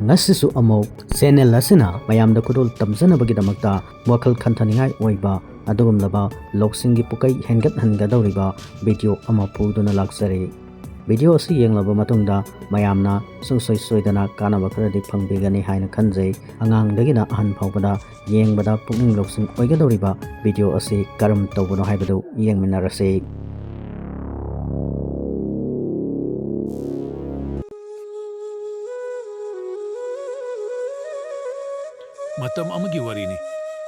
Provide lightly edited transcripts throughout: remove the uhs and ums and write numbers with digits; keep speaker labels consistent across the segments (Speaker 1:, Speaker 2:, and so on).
Speaker 1: ngasisu amok channel asina mayamda kudol tamjanabagidamagta wakhal khanthaningai oiba adugumlaba loksingi pukai hengat hangadawriba video ama puduna laksare video asi yenglaba matungda mayamna sungsoi soidana kanaba kharadi phangbigani haina khanjai angangdagina ahan phawbada yengbada pukning loksing oigadawriba video asi karam tawbano haibadu yengminarase
Speaker 2: Matam amagi warini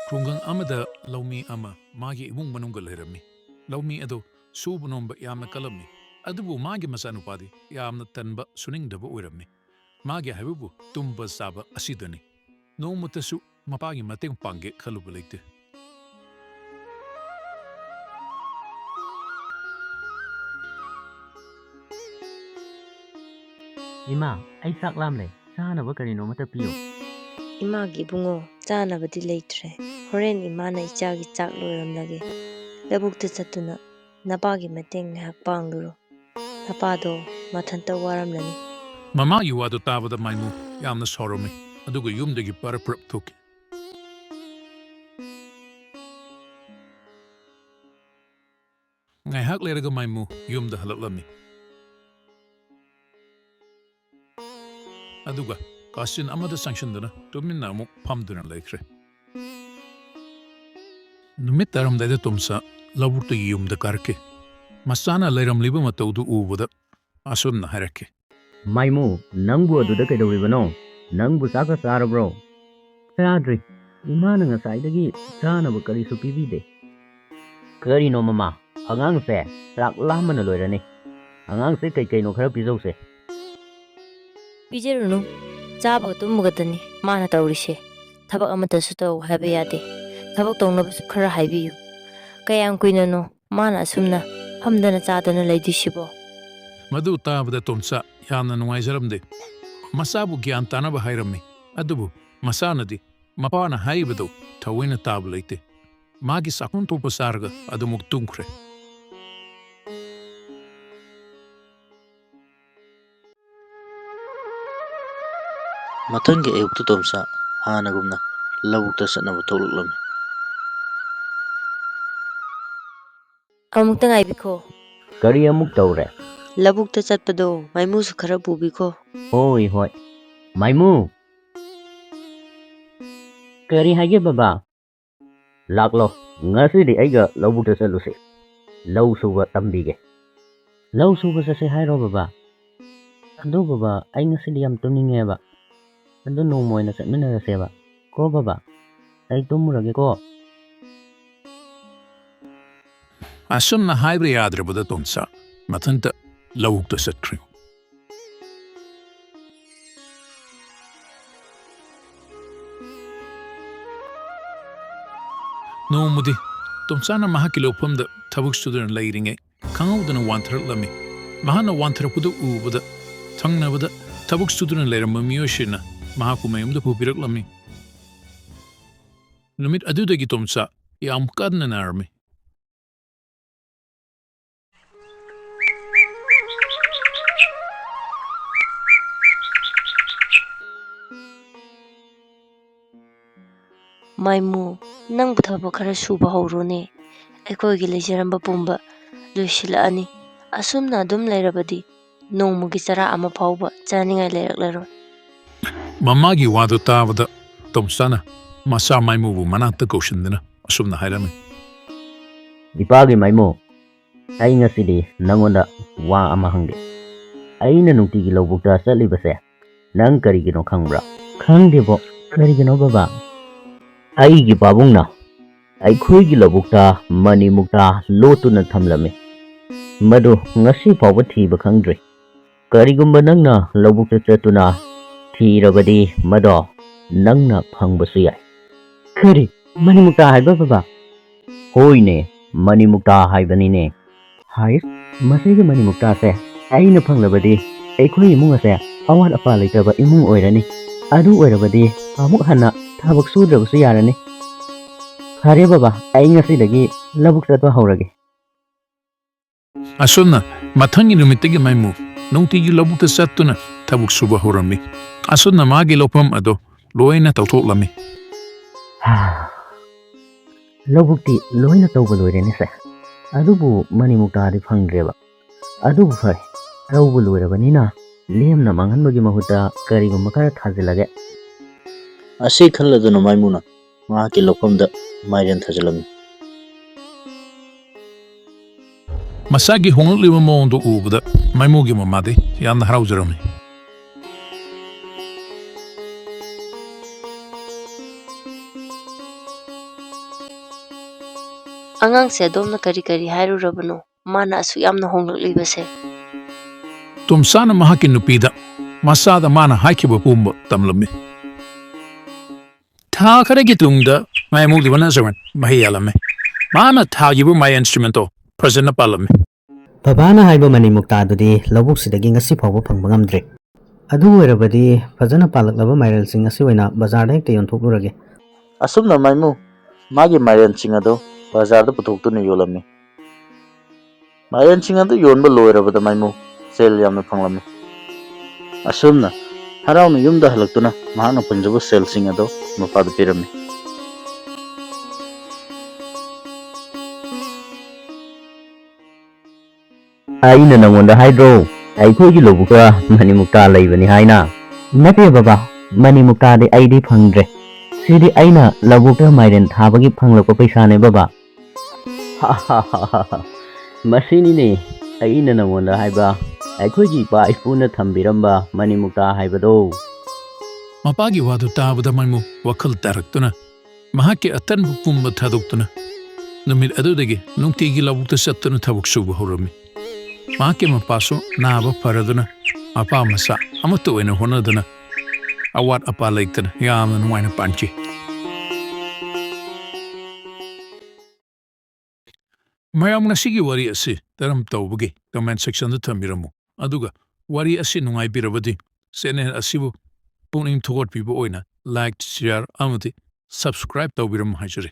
Speaker 2: krungang amada laumi ama magi imung manunggal hirami laumi ado subunomba yamna kalamni adubu magi masanupadi yamna tanba suningdaba uirami magi haibubu tumba saba asidani nomutasu mapagi mateng pange khaluba leite
Speaker 1: Ima ai sak lamle chanaba karino mata piyo
Speaker 3: Imagi bungo chanabadi leitre horen imana ichagi chak loiramlage labukta chatuna napagi mateng ngahak pangluro napado mathanta waramlani
Speaker 2: mama yuwadu tabada maimu yamna sorumi aduga yumdagi para prap thoki ngai hak leraga maimu yumda halaklami aduga kasin amada sanctiondana tuminna amuk phamduna laikre numit taramdayda tumsa labukta yumda karke masana leiramliba matawdu ubada asunna harake
Speaker 1: Maimu nangbu aduda kaidawribano nangbu saka sarabro sadri imana ngasaidagi chanaba karisu pibide karino mama angang se rak lamana loirani angang se kai no khara pizause
Speaker 3: Pijerunu chaba tumugatani mana tawrise thabak amata su taw haiba yade thabak tawnabasu khara haibiyu kayam kuinano mana asumna hamdana chadana leidisibo
Speaker 2: madu tabada tumsa yamna nuwaijaramde masabu gyan tanaba hairami adubu masanadi mapana haibadu thawina tablaite magi sakun topa sarga adumuk tungkre
Speaker 4: Matangi ayukta tomsa hanagumna labukta satnaba tawlaklami
Speaker 3: amukta ngaibiko
Speaker 1: kari amuk tawre
Speaker 3: labukta chatpado maimusu khara pubiko
Speaker 1: hoi hoi maimu kari hage baba laklo ngasidi aiga lobukta saluse law suba tambige law suba sase hairo baba ando baba ai ngasidi yam tuninge ba ando no moina satminarase ba ko baba ai tumurage ko
Speaker 2: asunna haibre yadrabada tumsa mathanta lawukta satkri nomudi tumsana mahakilopamda thabuk student leiringe khangawdana wantharaklami mahana wantharapudu ubada thangnabada thabuk student leiramma miyoshina mahakumayumda pupiraklami numit adudagi tumsa yam kadna narmi
Speaker 3: Maimu nang buthabak khara suba hawrone aikoigi leijaramba pumba loisilani asumna adum leirabadi nongmugi chara ama phawba chaningai leiraklaroi
Speaker 2: mamagi wadu tabada tumsana masa maimubu manata kaushindana asumna hairami
Speaker 1: Ipagi maimu ai ngasidi nangonda wa ama hange aina nungtigi lobukta salibase nang karigino khangbra khangdebo karigino baba aigi babungna aikhoigi lobukta mani mukta lotuna thamlame madu ngasi fawba thiba khangdre karigumba nangna lobukta chatuna thirabadi mado nangna phangbasu yai kari mani mukta haiba baba hoine mani mukta haibanine hais masigi mani mukta se aina phanglabadi aikhoi imung ase awat apa leitaba imung oirani adu oirabadi amuk hana thabak sudrabasu yarani khare baba ai ngasidagi labuk chatwa hawrage
Speaker 2: asunna mathangi numitigi maimu nungtigi labukta sattuna ꯊꯕꯛ ꯁꯨꯕ ꯍꯧꯔꯝꯃꯤ ꯑꯁꯨꯝꯅ ꯃꯥꯒꯤ ꯂꯧꯐꯝ ꯑꯗꯨ ꯂꯣꯏꯅ ꯇꯧꯊꯣꯛꯂꯝꯃꯤ
Speaker 1: ꯂꯧꯕꯨꯛꯇꯤ ꯂꯣꯏꯅ ꯇꯧꯕ ꯂꯣꯏꯔꯦꯅꯦ ꯁꯦ ꯑꯗꯨꯕꯨ ꯃꯅꯤꯃꯨꯛꯇꯥꯗꯤ ꯐꯪꯗ꯭ꯔꯦꯕ ꯑꯗꯨꯕꯨ ꯐꯔꯦ ꯇꯧꯕ ꯂꯣꯏꯔꯕꯅꯤꯅ ꯂꯦꯝꯅ ꯃꯥꯡꯍꯟꯕꯒꯤ ꯃꯍꯨꯠꯇ ꯀꯔꯤꯒꯨꯝꯕ ꯈꯔ ꯊꯥꯖꯤꯜꯂꯒꯦ
Speaker 4: ꯑꯁꯤ ꯈꯜꯂꯗꯨꯅ ꯃꯥꯏꯃꯨꯅ ꯃꯍꯥꯛꯀꯤ ꯂꯧꯐꯝꯗ ꯃꯥꯏꯔꯦꯟ ꯊꯥꯖꯤꯜꯂꯝꯃꯤ
Speaker 2: ꯃꯁꯥꯒꯤ ꯍꯣꯡꯂꯛꯂꯤꯕ ꯃꯑꯣꯡꯗꯨ ꯎꯕꯗ ꯃꯥꯏꯃꯨꯒꯤ ꯃꯃꯥꯗꯤ ꯌꯥꯝꯅ ꯍꯔꯥꯎꯖꯔꯝꯃꯤ
Speaker 3: ꯑꯉꯥꯡꯁꯦ ꯑꯗꯣꯝꯅ ꯀꯔꯤ ꯀꯔꯤ ꯍꯥꯏꯔꯨꯔꯕꯅꯣ ꯃꯥꯅ ꯑꯁꯨꯛ ꯌꯥꯝꯅ ꯍꯣꯡꯂꯛꯂꯤꯕꯁꯦ
Speaker 2: ꯇꯣꯝꯆꯥꯅ ꯃꯍꯥꯛꯀꯤ ꯅꯨꯄꯤꯗ ꯃꯆꯥꯗ ꯃꯥꯅ ꯍꯥꯏꯈꯤꯕ ꯄꯨꯝꯕ ꯇꯝꯂꯝꯃꯤ ꯊꯥ ꯈꯔꯒꯤ ꯇꯨꯡꯗ ꯃꯥꯏꯃꯨꯒꯤ ꯃꯅꯥꯖꯔ ꯃꯍꯩ ꯌꯥꯜꯂꯝꯃꯤ ꯃꯥꯅ ꯊꯥꯈꯤꯕ ꯃꯥꯏ ꯏꯟꯁꯇ꯭ꯔꯨꯃꯦꯟꯇꯣ ꯐꯖꯅ ꯄꯥꯜꯂꯝꯃꯤ
Speaker 1: ꯕꯕꯥꯅ ꯍꯥꯏꯕ ꯃꯅꯤꯃꯨꯛꯇꯥꯗꯨꯗꯤ ꯂꯧꯕꯨꯛꯁꯤꯗꯒꯤ ꯉꯁꯤ ꯐꯥꯎꯕ ꯐꯪꯕ ꯉꯝꯗ꯭ꯔꯤ ꯑꯗꯨ ꯑꯣꯏꯔꯕꯗꯤ ꯐꯖꯅ ꯄꯥꯜꯂꯛꯂꯕ ꯃꯥꯏꯔꯦꯜꯁꯤꯡ ꯑꯁꯤ ꯑꯣꯏꯅ ꯕꯖꯥꯔꯗ ꯍꯦꯛꯇ ꯌꯣꯟꯊꯣꯛꯂꯨꯔꯒꯦ
Speaker 4: ꯑꯁꯨꯝꯅ ꯃꯥꯏꯃꯨ ꯃꯥꯒꯤ ꯃꯥꯏꯔꯦꯟꯁꯤꯡ ꯑꯗꯨ ꯕꯖꯥꯔꯗ ꯄꯨꯊꯣꯛꯇꯨꯅ ꯌꯣꯜꯂꯝꯃꯤ ꯃꯥꯏꯔꯦꯟꯁꯤꯡ ꯑꯗꯨ ꯌꯣꯟꯕ ꯂꯣꯏꯔꯕꯗ ꯃꯥꯏꯃꯨ ꯁꯦꯜ ꯌꯥꯝꯅ ꯐꯪꯂꯝꯃꯤ ꯑꯁꯨꯝꯅ ꯍꯔꯥꯎꯅ ꯌꯨꯝꯗ ꯍꯜꯂꯛꯇꯨꯅ ꯃꯍꯥꯛꯅ ꯐꯪꯖꯕ ꯁꯦꯜꯁꯤꯡ ꯑꯗꯨ ꯃꯄꯥꯗ ꯄꯤꯔꯝꯃꯤ
Speaker 1: ꯑꯩꯅ ꯅꯪꯉꯣꯟꯗ ꯍꯥꯏꯗ꯭ꯔꯣ ꯑꯩꯈꯣꯏꯒꯤ ꯂꯧꯕꯨꯛꯇ ꯃꯅꯤꯃꯨꯛꯇꯥ ꯂꯩꯕꯅꯤ ꯍꯥꯏꯅ ꯅꯠꯇꯦ ꯕꯕꯥ ꯃꯅꯤꯃꯨꯛꯇꯥꯗꯤ ꯑꯩꯗꯤ ꯐꯪꯗ꯭ꯔꯦ ꯁꯤꯗꯤ ꯑꯩꯅ ꯂꯧꯕꯨꯛꯇ ꯃꯥꯏꯔꯦꯟ ꯊꯥꯕꯒꯤ ꯐꯪꯂꯛꯄ ꯄꯩꯁꯥꯅꯦ ꯕꯕꯥ ꯃꯁꯤꯅꯤꯅꯦ ꯑꯩꯅ ꯅꯪꯉꯣꯟꯗ ꯍꯥꯏꯕ ꯑꯩꯈꯣꯏꯒꯤ ꯏꯄꯥ ꯏꯄꯨꯅ ꯊꯝꯕꯤꯔꯝꯕ ꯃꯅꯤꯃꯨꯛꯇꯥ ꯍꯥꯏꯕꯗꯣ
Speaker 2: ꯃꯄꯥꯒꯤ ꯋꯥꯗꯨ ꯇꯥꯕꯗ ꯃꯥꯏꯃꯨ ꯋꯥꯈꯜ ꯇꯥꯔꯛꯇꯨꯅ ꯃꯍꯥꯛꯀꯤ ꯑꯇꯟꯕ ꯄꯨꯝꯕ ꯊꯥꯗꯣꯛꯇꯨꯅ ꯅꯨꯃꯤꯠ ꯑꯗꯨꯗꯒꯤ ꯅꯨꯡꯇꯤꯒꯤ ꯂꯧꯕꯨꯛꯇ ꯆꯠꯇꯨꯅ ꯊꯕꯛ ꯁꯨꯕ ꯍꯧꯔꯝꯃꯤ ꯃꯍꯥꯛꯀꯤ ꯃꯄꯥꯁꯨ ꯅꯥꯕ ꯐꯔꯗꯨꯅ ꯃꯄꯥ ꯃꯆꯥ ꯑꯃꯠꯇ ꯑꯣꯏꯅ ꯍꯣꯠꯅꯗꯨꯅ ꯑꯋꯥꯠ ꯑꯄꯥ ꯂꯩꯇꯅ ꯌꯥꯝꯅ ꯅꯨꯡꯉꯥꯏꯅ ꯄꯥꯟꯈꯤ ꯃꯌꯥꯝ ꯉꯁꯤꯒꯤ ꯋꯥꯔꯤ ꯑꯁꯤ ꯀꯔꯝ ꯇꯧꯕꯒꯦ ꯀꯃꯦꯟꯠ ꯁꯦꯛꯁꯟꯗ ꯊꯝꯕꯤꯔꯝꯃꯨ ꯑꯗꯨꯒ ꯋꯥꯔꯤ ꯑꯁꯤ ꯅꯨꯡꯉꯥꯏꯕꯤꯔꯕꯗꯤ ꯆꯦꯅꯦꯜ ꯑꯁꯤꯕꯨ ꯄꯨꯛꯅꯤꯡ ꯊꯧꯒꯠꯄꯤꯕ ꯑꯣꯏꯅ ꯂꯥꯏꯛ ꯁꯤꯌꯔ ꯑꯃꯗꯤ ꯁꯕꯁꯀ꯭ꯔꯥꯏꯕ ꯇꯧꯕꯤꯔꯝꯃꯨ ꯍꯥꯏꯖꯔꯤ